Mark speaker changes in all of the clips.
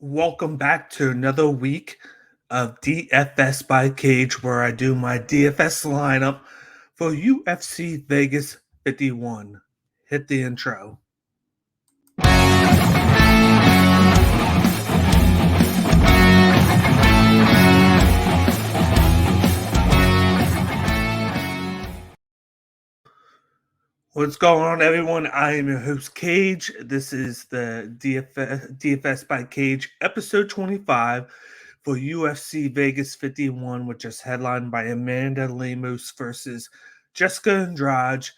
Speaker 1: Welcome back to another week of DFS by Cage, where I do my DFS lineup for UFC Vegas 51. Hit the intro. What's going on, everyone? I am your host, Cage. This is the DFS by Cage, episode 25 for UFC Vegas 51, which is headlined by Amanda Lemos versus Jessica Andrade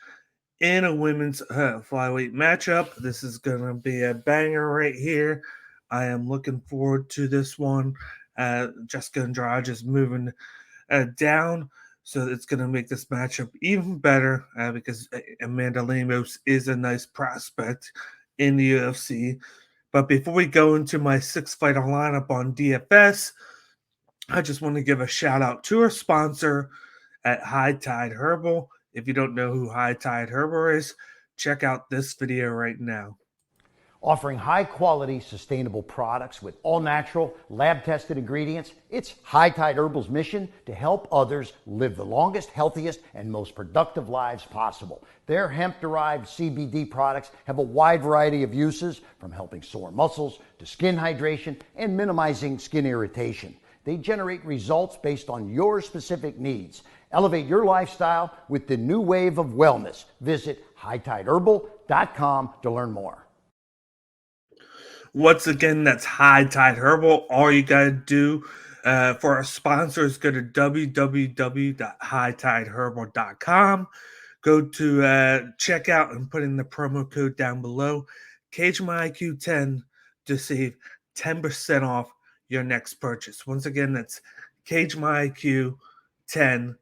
Speaker 1: in a women's flyweight matchup. This is going to be a banger right here. I am looking forward to this one. Jessica Andrade is moving down, so it's going to make this matchup even better because Amanda Lemos is a nice prospect in the UFC. But before we go into my six-fighter lineup on DFS, I just want to give a shout out to our sponsor at High Tide Herbal. If you don't know who High Tide Herbal is, check out this video right now.
Speaker 2: Offering high-quality, sustainable products with all-natural, lab-tested ingredients, it's High Tide Herbal's mission to help others live the longest, healthiest, and most productive lives possible. Their hemp-derived CBD products have a wide variety of uses, from helping sore muscles to skin hydration and minimizing skin irritation. They generate results based on your specific needs. Elevate your lifestyle with the new wave of wellness. Visit hightideherbal.com to learn more.
Speaker 1: Once again, that's High Tide Herbal. All you got to do for our sponsors, go to www.hightideherbal.com. Go to checkout and put in the promo code down below, CageMyIQ10, to save 10% off your next purchase. Once again, that's CageMyIQ10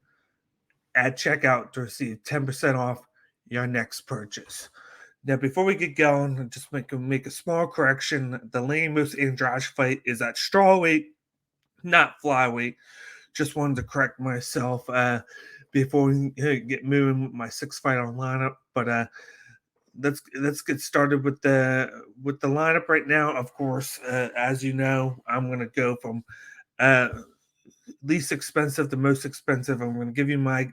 Speaker 1: at checkout to receive 10% off your next purchase. Now, before we get going, I'll just make a small correction. The Lemos Andrade fight is at strawweight, not flyweight. Just wanted to correct myself before we get moving with my six-fighter lineup. But let's get started with the lineup right now. Of course, as you know, I'm going to go from least expensive to most expensive. I'm going to give you my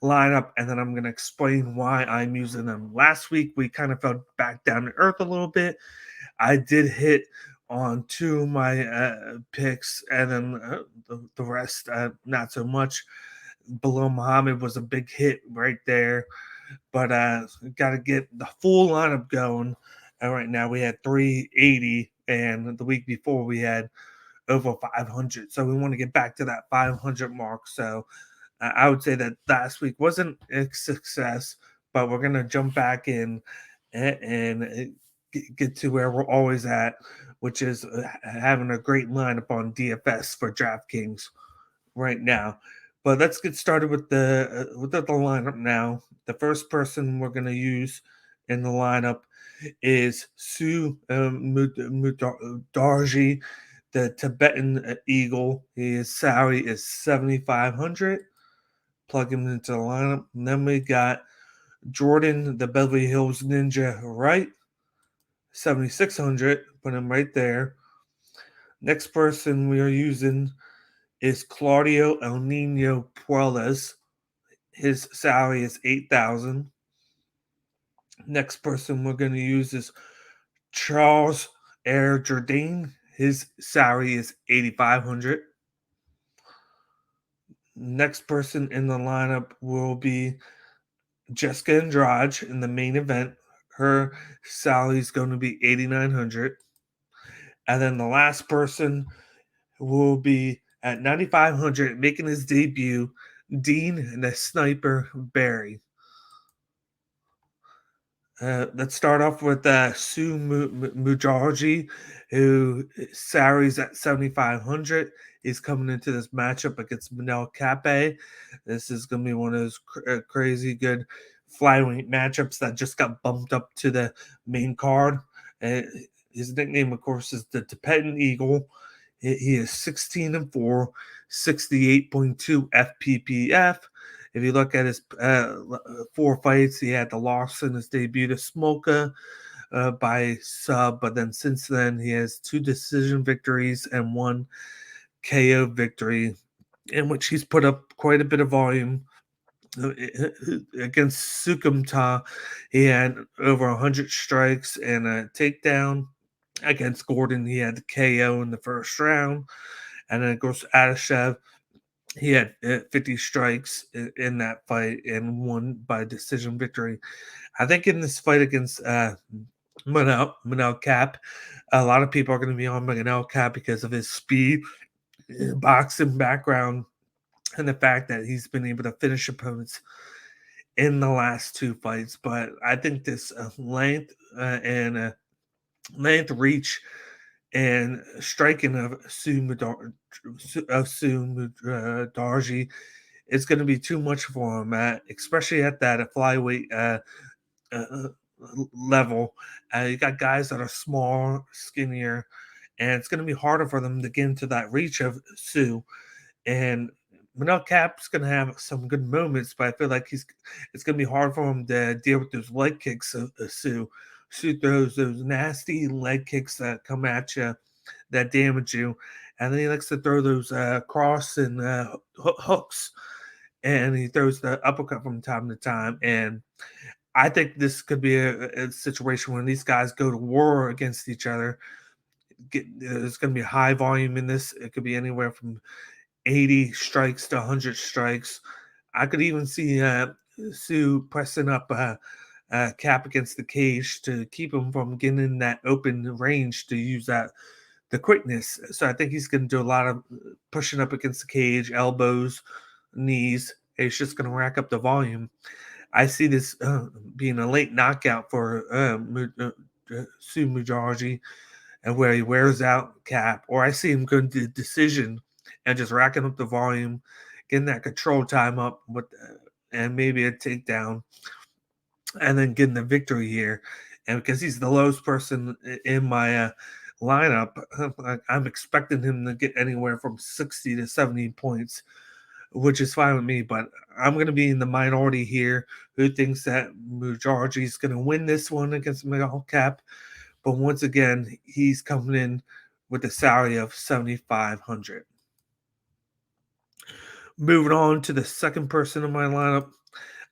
Speaker 1: lineup, and then I'm going to explain why I'm using them. Last week, we kind of fell back down to earth a little bit. I did hit on two of my picks, and then the rest, not so much. Below Muhammad was a big hit right there, but got to get the full lineup going. And right now, we had 380, and the week before, we had over 500. So we want to get back to that 500 mark. So I would say that last week wasn't a success, but we're going to jump back in and get to where we're always at, which is having a great lineup on DFS for Draftkings right now. But let's get started with the lineup now. The first person we're going to use in the lineup is Sue Mudarji, the Tibetan Eagle. His salary is 7,500. Plug him into the lineup. And then we got Jordan, the Beverly Hills Ninja, right? 7,600. Put him right there. Next person we are using is Claudio El Nino Puelas. His salary is 8,000. Next person we're going to use is Charles Air Jardine. His salary is 8,500. Next person in the lineup will be Jessica Andrade in the main event. Her salary is going to be 8,900. And then the last person will be at 9,500, making his debut, Dean the Sniper Barry. Let's start off with Sue Mudarji, who salaries at 7,500. He's coming into this matchup against Manel Cape. This is going to be one of those crazy good flyweight matchups that just got bumped up to the main card. His nickname, of course, is the Tibetan Eagle. He is 16-4, 68.2 FPPF. If you look at his 4 fights, he had the loss in his debut to Smolka, by sub, but then since then he has 2 decision victories and 1 KO victory, in which he's put up quite a bit of volume. Against Sukumta, he had over 100 strikes and a takedown. Against Gordon, he had the KO in the first round. And then, of course, Adeshev, he had 50 strikes in that fight and won by decision victory. I think in this fight against Manel Cap, a lot of people are going to be on Manel Cap because of his speed, boxing background, and the fact that he's been able to finish opponents in the last 2 fights. But I think this length and length, reach, and striking of Darji is going to be too much for him, especially at that flyweight uh, level. You got guys that are small, skinnier, and it's going to be harder for them to get into that reach of Sue. And Manel Cap's going to have some good moments, but I feel like it's going to be hard for him to deal with those leg kicks of Sue. Sue throws those nasty leg kicks that come at you, that damage you, and then he likes to throw those cross and hooks, and he throws the uppercut from time to time. And I think this could be a situation when these guys go to war against each other. There's going to be high volume in this. It could be anywhere from 80 strikes to 100 strikes. I could even see Sue pressing up Cap against the cage to keep him from getting in that open range to use the quickness. So I think he's going to do a lot of pushing up against the cage, elbows, knees. He's just going to rack up the volume. I see this being a late knockout for Sue Mujaji, and where he wears out Cap, or I see him going to decision and just racking up the volume, getting that control time up with, and maybe a takedown, and then getting the victory here. And because he's the lowest person in my lineup, I'm expecting him to get anywhere from 60 to 70 points, which is fine with me. But I'm going to be in the minority here who thinks that Mujaji is going to win this one against Miguel Cap. But once again, he's coming in with a salary of $7,500. Moving on to the second person in my lineup,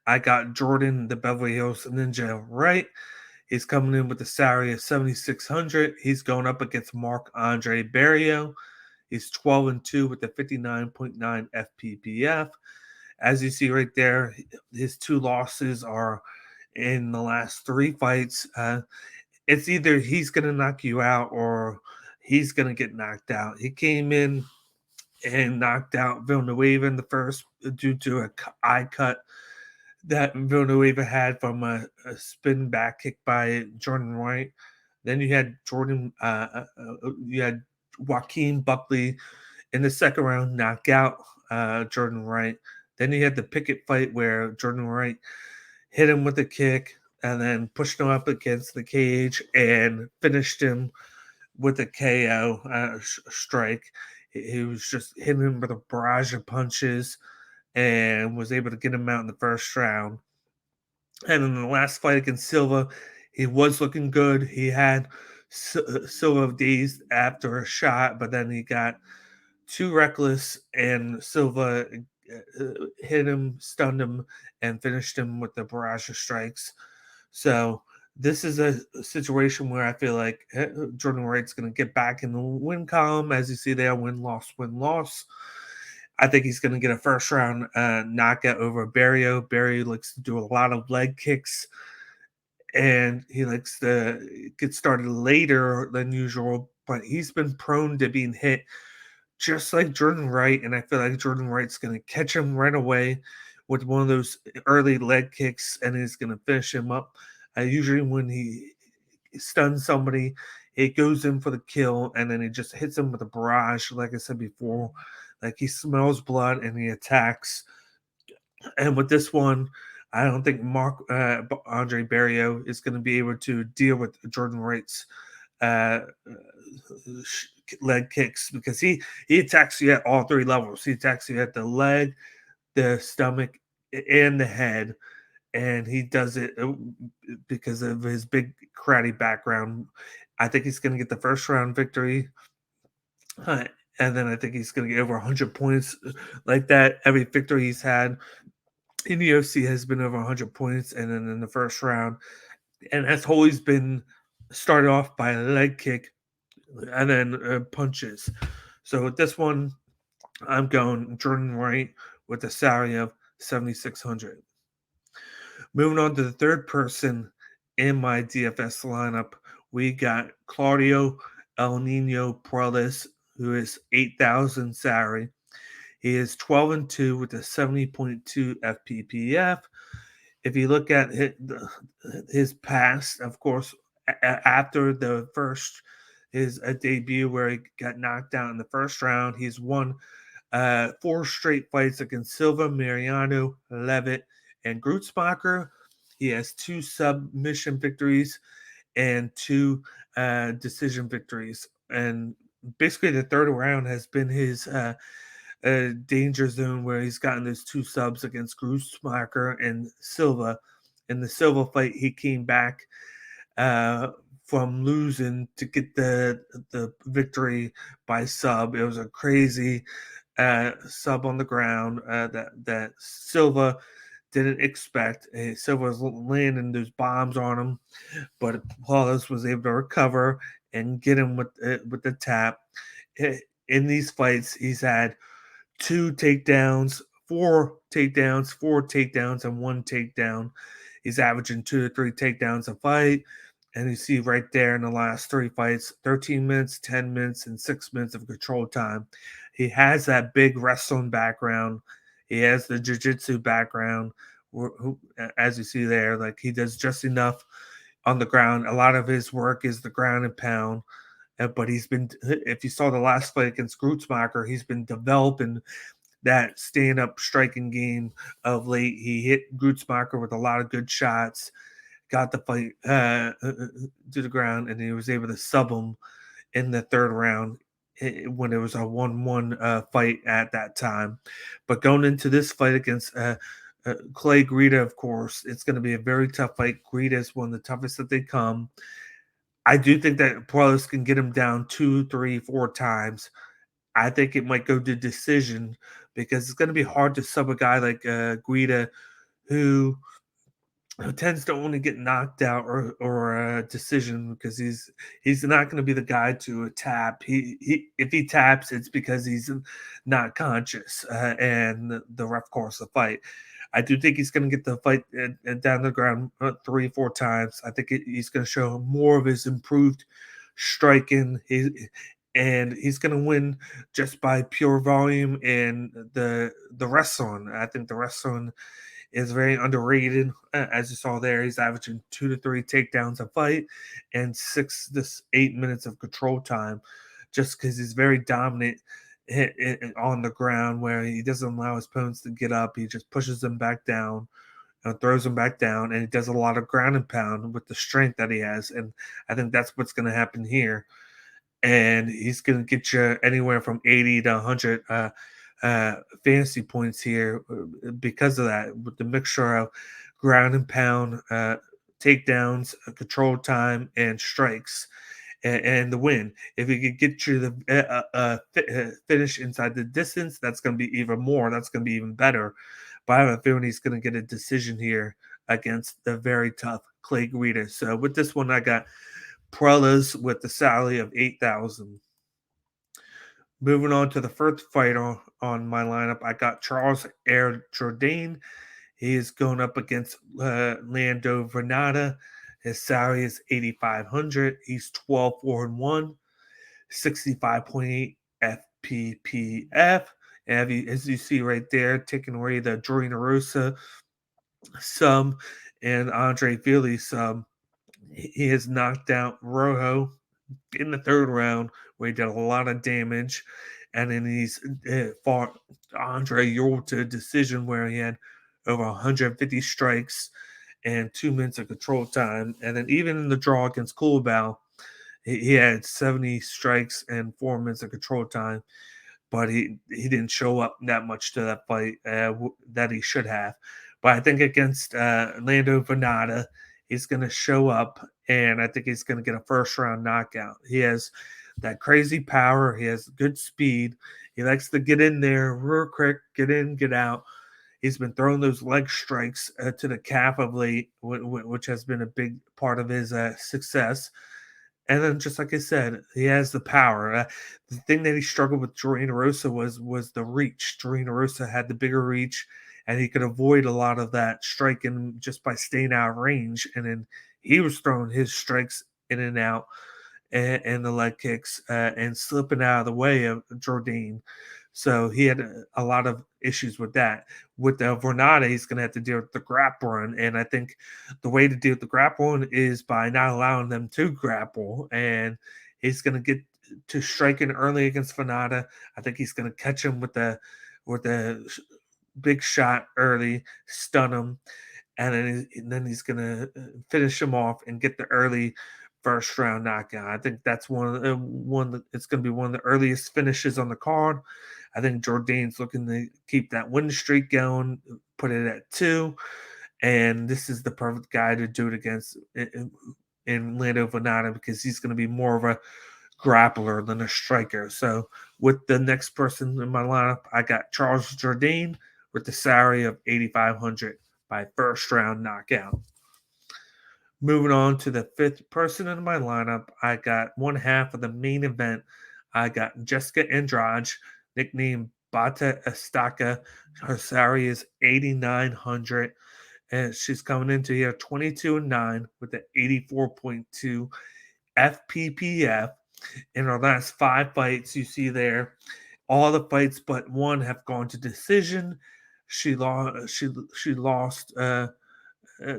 Speaker 1: I got Jordan, the Beverly Hills Ninja, right. He's coming in with a salary of $7,600. He's going up against Marc-Andre Barrios. He's 12-2 with a 59.9 FPPF. As you see right there, his 2 losses are in the last 3 fights. It's either he's going to knock you out or he's going to get knocked out. He came in and knocked out Villanueva in the first due to an eye cut that Villanueva had from a spin back kick by Jordan Wright. Then you had you had Joaquin Buckley in the second round knock out Jordan Wright. Then you had the Pickett fight where Jordan Wright hit him with a kick and then pushed him up against the cage and finished him with a KO strike. He was just hitting him with a barrage of punches and was able to get him out in the first round. And in the last fight against Silva, he was looking good. He had Silva dazed after a shot, but then he got too reckless, and Silva hit him, stunned him, and finished him with the barrage of strikes. So this is a situation where I feel like Jordan Wright's going to get back in the win column. As you see there, win-loss, win-loss. I think he's going to get a first-round knockout over Barrios. Barrios likes to do a lot of leg kicks, and he likes to get started later than usual, but he's been prone to being hit just like Jordan Wright, and I feel like Jordan Wright's going to catch him right away with one of those early leg kicks, and he's going to finish him up. Usually when he stuns somebody, he goes in for the kill, and then he just hits him with a barrage, like I said before. Like he smells blood, and he attacks. And with this one, I don't think Marc-Andre Barrios is going to be able to deal with Jordan Wright's leg kicks, because he attacks you at all 3 levels. He attacks you at the leg, the stomach, and the head. and he does it because of his big karate background. I think he's going to get the first round victory. Uh, and then I think he's going to get over 100 points like that. Every victory he's had in the UFC has been over 100 points, and then in the first round, and that's always been started off by a leg kick and then punches. So with this one, I'm going Jordan Wright with a salary of 7,600. Moving on to the third person in my DFS lineup, we got Claudio El Nino Perales, who is 8,000 salary. He is 12-2 with a 70.2 FPPF. If you look at his past, of course, after the first his debut where he got knocked out in the first round, he's won 4 straight fights against Silva, Mariano, Levitt, and Grutzbacher. He has 2 submission victories and 2 decision victories. And basically, the third round has been his danger zone where he's gotten those 2 subs against Grutzbacher and Silva. In the Silva fight, he came back uh, from losing to get the victory by sub. It was a crazy sub on the ground that Silva didn't expect. Silva was landing those bombs on him, but Paulus was able to recover and get him with the tap. In these fights, he's had 2 takedowns, 4 takedowns, and 1 takedown. He's averaging 2 to 3 takedowns a fight. And you see right there in the last 3 fights, 13 minutes, 10 minutes, and 6 minutes of control time. He has that big wrestling background. He has the jiu-jitsu background, as you see there. Like, he does just enough on the ground. A lot of his work is the ground and pound. But he's been, if you saw the last fight against Grutzmacher, he's been developing that stand-up striking game of late. He hit Grutzmacher with a lot of good shots, got the fight to the ground, and he was able to sub him in the third round when it was a 1-1 fight at that time. But going into this fight against Clay Guida, of course, it's going to be a very tough fight. Guida is one of the toughest that they come. I do think that Perales can get him down 2, 3, 4 times. I think it might go to decision because it's going to be hard to sub a guy like Guida who tends to only get knocked out or a decision because he's not going to be the guy to tap. He if he taps, it's because he's not conscious and the ref calls the fight. I do think he's going to get the fight down the ground 3, 4 times. I think he's going to show more of his improved striking. And he's going to win just by pure volume and the wrestling. I think the wrestling is very underrated. As you saw there, he's averaging 2 to 3 takedowns a fight and 6 to 8 minutes of control time, just because he's very dominant on the ground, where he doesn't allow his opponents to get up. He just pushes them back down, throws them back down, and he does a lot of ground and pound with the strength that he has. And I think that's what's going to happen here. And he's going to get you anywhere from 80 to 100 fantasy points here because of that, with the mixture of ground and pound, takedowns, control time, and strikes, and the win. If he could get you the finish inside the distance, that's going to be even more. That's going to be even better. But I have a feeling he's going to get a decision here against the very tough Clay Guida. So with this one, I got Perales with the salary of 8,000. Moving on to the first fight on my lineup, I got Charles Jardine. He is going up against Lando Vernada. His salary is 8,500. He's 12-4-1, 65.8 FPPF. And as you see right there, taking away the Dorina Rosa sub and Andre Fili sub, he has knocked out Rojo in the third round, where he did a lot of damage, and then he's fought Andre Yule to a decision where he had over 150 strikes and 2 minutes of control time. And then even in the draw against Kulabau, he had 70 strikes and 4 minutes of control time, but he didn't show up that much to that fight that he should have. But I think against Lando Venata, he's going to show up, and I think he's going to get a first round knockout. He has that crazy power. He has good speed. He likes to get in there real quick, get in, get out. He's been throwing those leg strikes to the calf of late, which has been a big part of his success. And then, just like I said, he has the power. The thing that he struggled with Jardine Rosa was the reach. Jardine Rosa had the bigger reach, and he could avoid a lot of that striking just by staying out of range. And then he was throwing his strikes in and out, and the leg kicks, and slipping out of the way of Jardine. So he had a lot of issues with that. With the Vernada, he's going to have to deal with the grapple run, and I think the way to deal with the grapple run is by not allowing them to grapple, and he's going to get to striking early against Vernada. I think he's going to catch him with the big shot early, stun him, and then he's going to finish him off and get the early first round knockout. I think that's it's going to be one of the earliest finishes on the card. I think Jardine's looking to keep that win streak going, put it at 2, and this is the perfect guy to do it against in Lando Venata, because he's going to be more of a grappler than a striker. So with the next person in my lineup, I got Charles Jardine with the salary of 8,500 by first round knockout. Moving on to the fifth person in my lineup, I got one half of the main event. I got Jessica Andrade, nicknamed Bata Estaca. Her salary is 8,900, and she's coming into here 22-9 with an 84.2 FPPF. In her last 5 fights, you see there, all the fights but one have gone to decision. She lost. She lost.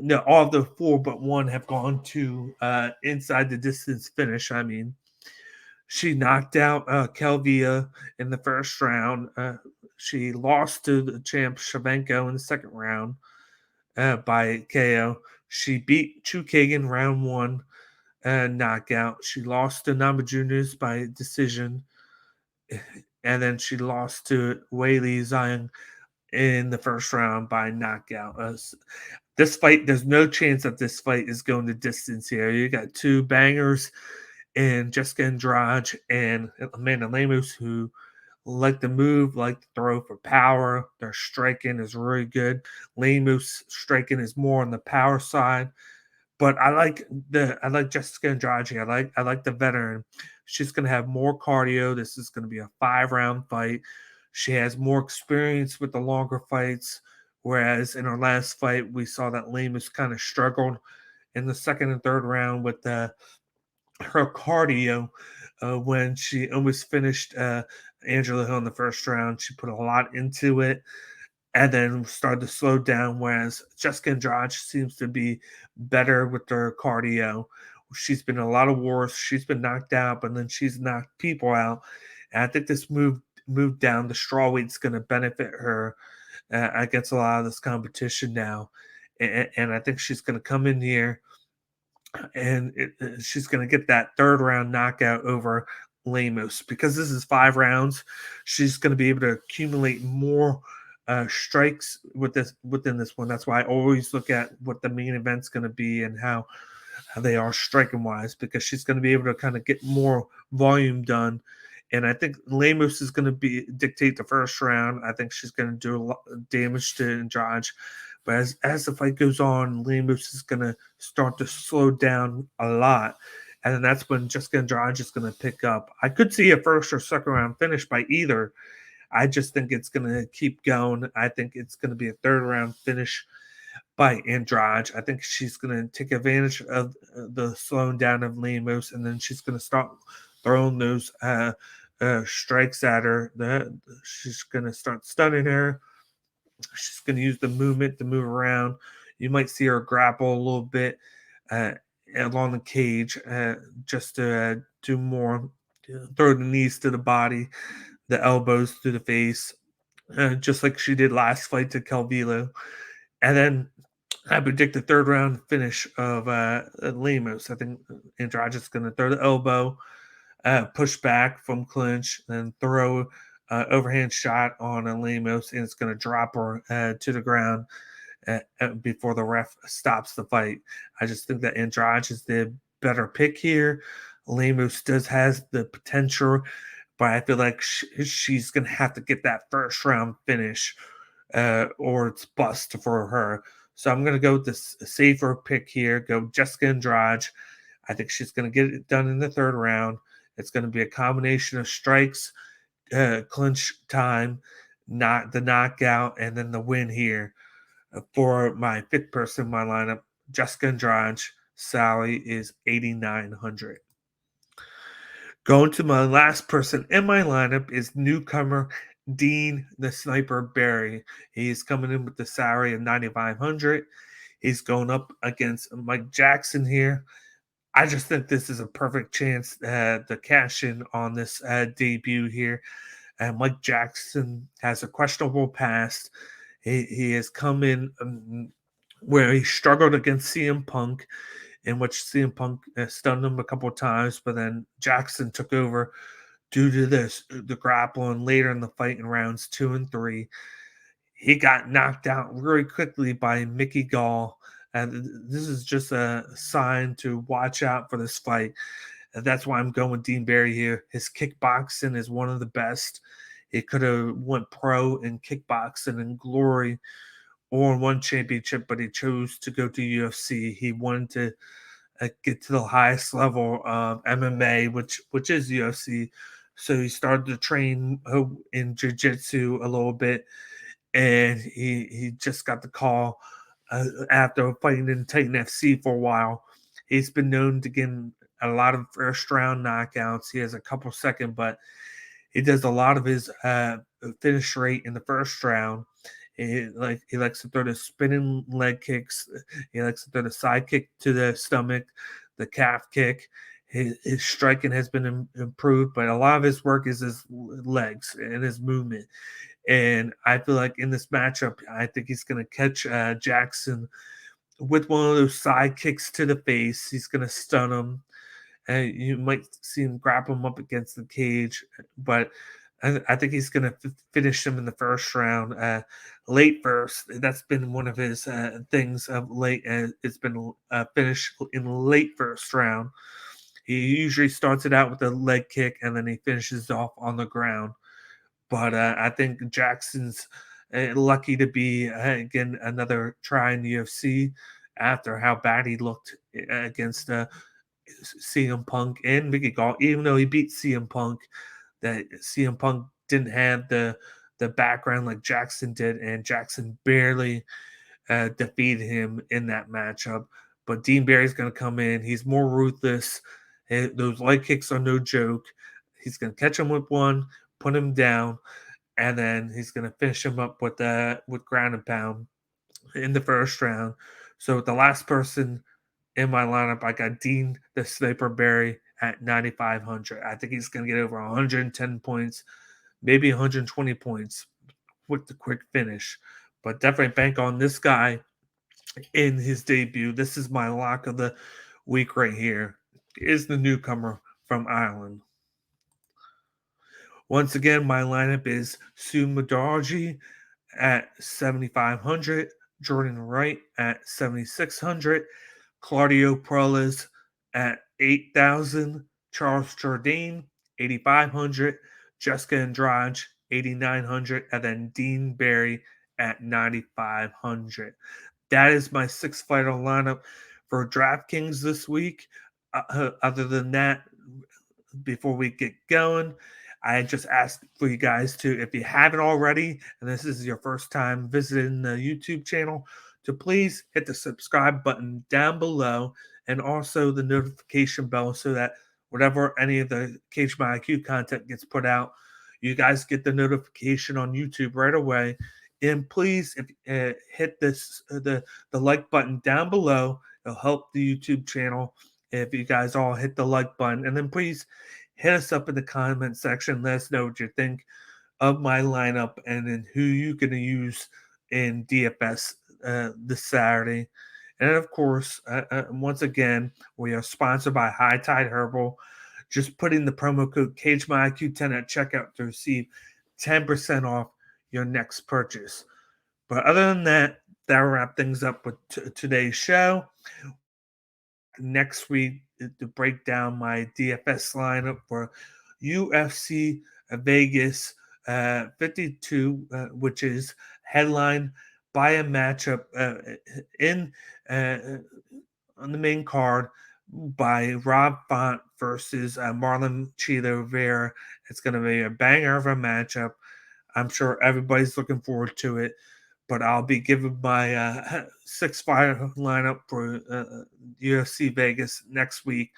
Speaker 1: No, all of the 4 but one have gone to inside the distance finish. I mean, she knocked out Kelvia in the first round. She lost to the champ Shavenko in the second round by KO. She beat Chukagan round 1 knockout. She lost to Namajunas by decision. And then she lost to Weili Zhang in the first round by knockout. This fight, there's no chance that this fight is going to distance here. You got 2 bangers in Jessica Andrade and Amanda Lemos, who like to move, like to throw for power. Their striking is really good. Lemos' striking is more on the power side. But I like Jessica Andrade. I like the veteran. She's gonna have more cardio. This is gonna be a 5-round fight. She has more experience with the longer fights. Whereas in her last fight, we saw that Lemos kind of struggled in the second and third round with her cardio when she almost finished Angela Hill in the first round. She put a lot into it and then started to slow down, whereas Jessica Andrade seems to be better with her cardio. She's been in a lot of wars. She's been knocked out, but then she's knocked people out. And I think this move down the straw weight's going to benefit her against a lot of this competition now. And I think she's going to come in here and she's going to get that third round knockout over Lemos. Because this is 5 rounds, she's going to be able to accumulate more strikes within this one. That's why I always look at what the main event's going to be and how they are striking wise, because she's going to be able to kind of get more volume done. And I think Lemos is going to dictate the first round. I think she's going to do a lot of damage to Andrade. But as the fight goes on, Lemos is going to start to slow down a lot. And then that's when Jessica Andrade is going to pick up. I could see a first or second round finish by either. I just think it's going to keep going. I think it's going to be a third round finish by Andrade. I think she's going to take advantage of the slowing down of Lemos, and then she's going to start throwing those strikes at her. She's going to start stunning her. She's going to use the movement to move around. You might see her grapple a little bit along the cage just to do more, throw the knees to the body, the elbows to the face, just like she did last fight to Calvillo. And then I predict the third round finish of Lemos. I think Andrade is going to throw the elbow, push back from clinch, then throw overhand shot on Lemos, and it's going to drop her to the ground. before the ref stops the fight. I just think that Andradge is the better pick here. Lemos does has the potential, but I feel like she's going to have to get that first round finish, or it's bust for her. So I'm going to go with this safer pick here. Go Jessica Andrade. I think she's going to get it done in the third round. It's going to be a combination of strikes, clinch time, not the knockout, and then the win here. For my fifth person in my lineup, Jessica Andrade. Sally is 8,900. Going to my last person in my lineup is newcomer Dean the Sniper Barry. He's coming in with the salary of 9,500. He's going up against Mike Jackson here. I just think this is a perfect chance to cash in on this debut here. Mike Jackson has a questionable past. He has come in where he struggled against CM Punk, in which CM Punk stunned him a couple of times, but then Jackson took over due to the grappling later in the fight in rounds 2 and 3. He got knocked out very quickly by Mickey Gall. And this is just a sign to watch out for this fight. And that's why I'm going with Dean Barry here. His kickboxing is one of the best. He could have went pro in kickboxing and glory or won championship, but he chose to go to UFC. He wanted to get to the highest level of MMA, which is UFC. So he started to train in jiu-jitsu a little bit, and he just got the call after fighting in Titan FC for a while. He's been known to get a lot of first round knockouts. He has a couple second, but he does a lot of his finish rate in the first round. He likes to throw the spinning leg kicks. He likes to throw the side kick to the stomach, the calf kick. His striking has been improved, but a lot of his work is his legs and his movement. And I feel like in this matchup, I think he's going to catch Jackson with one of those side kicks to the face. He's going to stun him. And you might see him grapple him up against the cage, but I think he's going to finish him in the first round, late first. That's been one of his things of late. It's been finished in late first round. He usually starts it out with a leg kick and then he finishes off on the ground. But I think Jackson's lucky to be, again, another try in the UFC after how bad he looked against CM Punk and Mickey Gall. Even though he beat CM Punk, that CM Punk didn't have the background like Jackson did, and Jackson barely defeated him in that matchup. But Dean Barry's going to come in. He's more ruthless. Those leg kicks are no joke. He's going to catch him with one, put him down, and then he's going to finish him up with ground and pound in the first round. So the last person in my lineup, I got Dean the Sniper Barry at 9,500. I think he's going to get over 110 points, maybe 120 points with the quick finish. But definitely bank on this guy in his debut. This is my lock of the week right here. Is the newcomer from Ireland. Once again, my lineup is Sue Madarji at 7,500, Jordan Wright at 7,600, Claudio Perez at 8,000, Charles Jardine 8,500, Jessica Andrade 8,900, and then Dean Barry at 9,500. That is my 6-fighter lineup for DraftKings this week. Other than that, before we get going, I just ask for you guys to, if you haven't already, and this is your first time visiting the YouTube channel, to please hit the subscribe button down below and also the notification bell so that whenever any of the Cage My IQ content gets put out, you guys get the notification on YouTube right away. And please, if hit the like button down below. It'll help the YouTube channel if you guys all hit the like button. And then please hit us up in the comment section. Let us know what you think of my lineup and then who you're going to use in DFS this Saturday. And of course, once again, we are sponsored by High Tide Herbal. Just put in the promo code CageMyIQ10 at checkout to receive 10% off your next purchase. But other than that, that'll wrap things up with today's show. Next week, to break down my DFS lineup for UFC Vegas 52, which is headlined by a matchup in on the main card by Rob Font versus Marlon Chito Rivera. It's going to be a banger of a matchup. I'm sure everybody's looking forward to it, but I'll be giving my 6-fight lineup for UFC Vegas next week.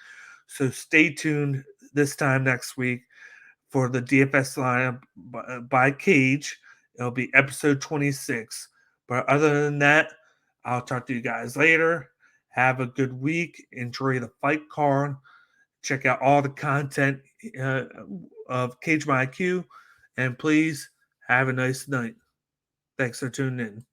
Speaker 1: So stay tuned this time next week for the DFS lineup by Cage. It'll be episode 26. But other than that, I'll talk to you guys later. Have a good week. Enjoy the fight card. Check out all the content of Cage My IQ. And please have a nice night. Thanks for tuning in.